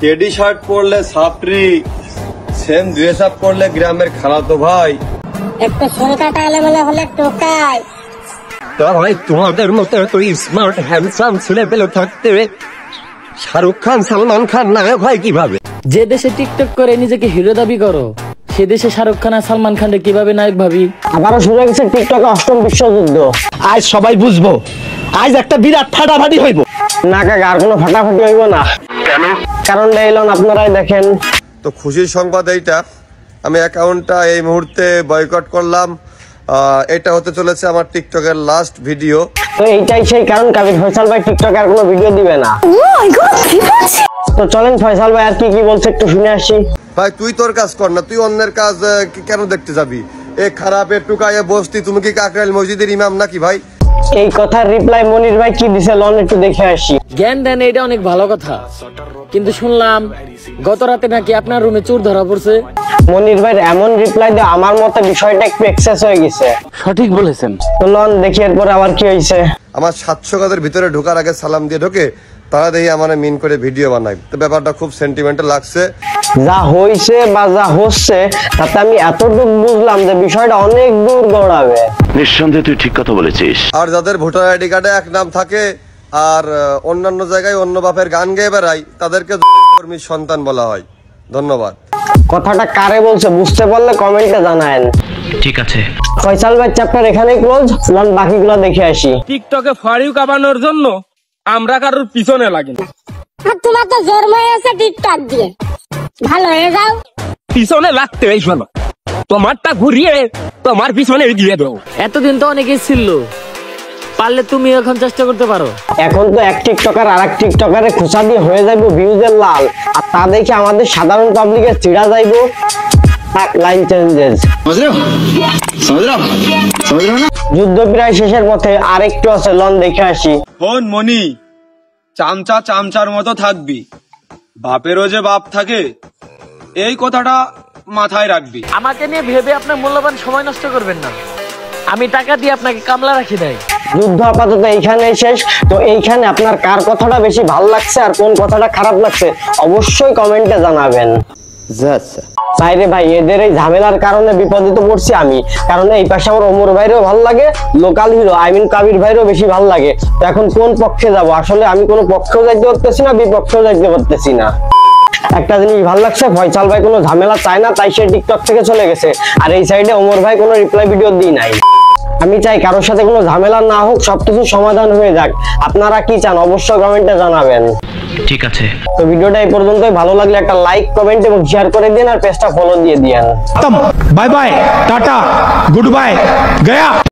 Teddy shirt পরলে সাপরি, same dress up করলে গ্রামের খালাতো ভাই, একটু সরকাটা এলোমেলো হলে টোকাই। ভাই তোমাদের মতো এত স্মার্ট হ্যান্ডসাম ছেলে পেলে থাকতে শাহরুখ খান সালমান খান নায়ক হয় কিভাবে? যে দেশে টিকটক করে নিজেকে হিরো দাবি করো, সে দেশে শাহরুখ খান আর সালমান খানকে কিভাবে নায়ক ভাবি? আবারও শুরু হয়েছে টিকটকে অষ্টম বিশ্বযুদ্ধ। আজ সবাই বুঝবো, আজ একটা বিরাট ফাটাফাটি হইব। না কাকা, আর কোনো ফাটাফাটি হইব না। কেন? কারণ এলন আপনারাই দেখেন। তো খুশির সংবাদ এইটা, আমি অ্যাকাউন্টটা এই মুহূর্তে বয়কট করলাম। এটা হতে চলেছে আমার টিকটকের লাস্ট ভিডিও। তো এইটাই সেই কারণ কাবির ফয়সাল ভাই টিকটকে আর কোনো ভিডিও দিবে না। তো চলেন ফয়সাল ভাই আর কি কি বলছে একটু শুনে আসি। ভাই তুই তোর কাজ কর না, তুই অন্যের কাজ কেন দেখতে যাবি? এ খারাপের টুকায়ে বসতি, তুমি কি কাকরাইল মসজিদের ইমাম নাকি ভাই? এই কথার রিপ্লাই মনির ভাই কি দিছে, লন একটু দেখে আসি। জ্ঞান দেন, এটা অনেক ভালো কথা, কিন্তু শুনলাম গত রাতে নাকি আপনার রুমে চোর ধরা পড়ছে। মনির ভাই এমন রিপ্লাই দিয়ে আমার মতে বিষয়টা একটু এক্সেস হয়ে গেছে। সঠিক বলেছেন। তো লন দেখি এরপরে আবার কি হয়েছে। আমার 700 গজের ভিতরে ঢোকার আগে সালাম দিয়ে ঢোকে, তারা দেখি আমার মিন করে ভিডিও বানায়। তো ব্যাপারটা খুব সেন্টিমেন্টাল লাগছে। যা হয়েছে বা যা হচ্ছে তাতে আমি এতটুকু বুঝলাম যে বিষয়টা অনেক দূর গড়াবে। নিঃসন্দেহে তুই ঠিক কথা বলেছিস। আর যাদের ভোটার আইডি কার্ডে এক নাম থাকে আর অন্যান্য জায়গায় অন্য বাপের গান গেয়ে বেড়ায়, তাদেরকে কর্মীর সন্তান বলা হয়। ধন্যবাদ। কথাটা কারে বলছে বুঝতে পারলে কমেন্টে জানায়েন। ঠিক আছে ফয়সাল ভাই চ্যাপ্টার এখানেই ক্লোজ, লন বাকিগুলো দেখে আসি। টিকটকে ফাড়িও কাবানোর জন্য আমরা কারোর পিছনে লাগি না। তোমার তো জন্ম হয়েছে টিকটক দিয়ে, ভালো হয়ে যাও। পিছনে লাগতে এই শোনো, তোমারটা ঘুরিয়ে তোমার পিছনে দিয়ে দাও। এতদিন তো অনেকেই ছিল, পারলে তুমি এখন চেষ্টা করতে পারো। এখন তো এক টিকটকার আর এক টিকটকারে খোঁচা দিয়ে হয়ে যাইবো ভিউজের লাল, আর তা দেখে আমাদের সাধারণ পাবলিকের চিড়া যাইবো। লাইন চেঞ্জেস, যুদ্ধ প্রায় শেষের পথে, আর একটু আছে, লন দেখে আসি। হন মনি, চামচা চামচার মতো থাকবি, বাপেরও যে বাপ থাকে এই কথাটা মাথায় রাখবি। আমাকে নিয়ে ভেবে আপনার মূল্যবান সময় নষ্ট করবেন না, আমি টাকা দিয়ে আপনাকে কামলা রাখি নাই। যুদ্ধ আপাতত এইখানেই শেষ। তো এইখানে আপনার কার কথাটা বেশি ভালো লাগছে আর কোন কথাটা খারাপ লাগছে অবশ্যই কমেন্টে জানাবেন। ভাইরে ভাই, এদের এই ঝামেলার কারণে বিপদে তো পড়ছি আমি, কারণ এই পাশে আমার ওমর ভাইরও ভালো লাগে, লোকাল হিরো কাবির ভাইরও বেশি ভালো লাগে। তো এখন কোন পক্ষে যাব? আসলে আমি কোনো পক্ষেও যাইতে পারতেছি না, বিপক্ষেও যাইতে পারতেছি না। একটা জিনিস ভালো লাগছে, ফয়সাল ভাই কোনো ঝামেলা চায় না, তাই সে টিকটক থেকে চলে গেছে। আর এই সাইডে ওমর ভাই কোনো রিপ্লাই ভিডিও দিই নাই। আমি চাই কারোর সাথে কোনো ঝামেলা না হোক, সবকিছু সমাধান হয়ে যাক। আপনারা কি চান অবশ্যই কমেন্টে জানাবেন। ঠিক আছে, তো ভিডিওটা এই পর্যন্তই। ভালো লাগলে একটা লাইক, কমেন্ট এবং শেয়ার করে দিন, আর পেজটা ফলো দিয়ে দিন। Bye bye, tata, good bye, Gaya.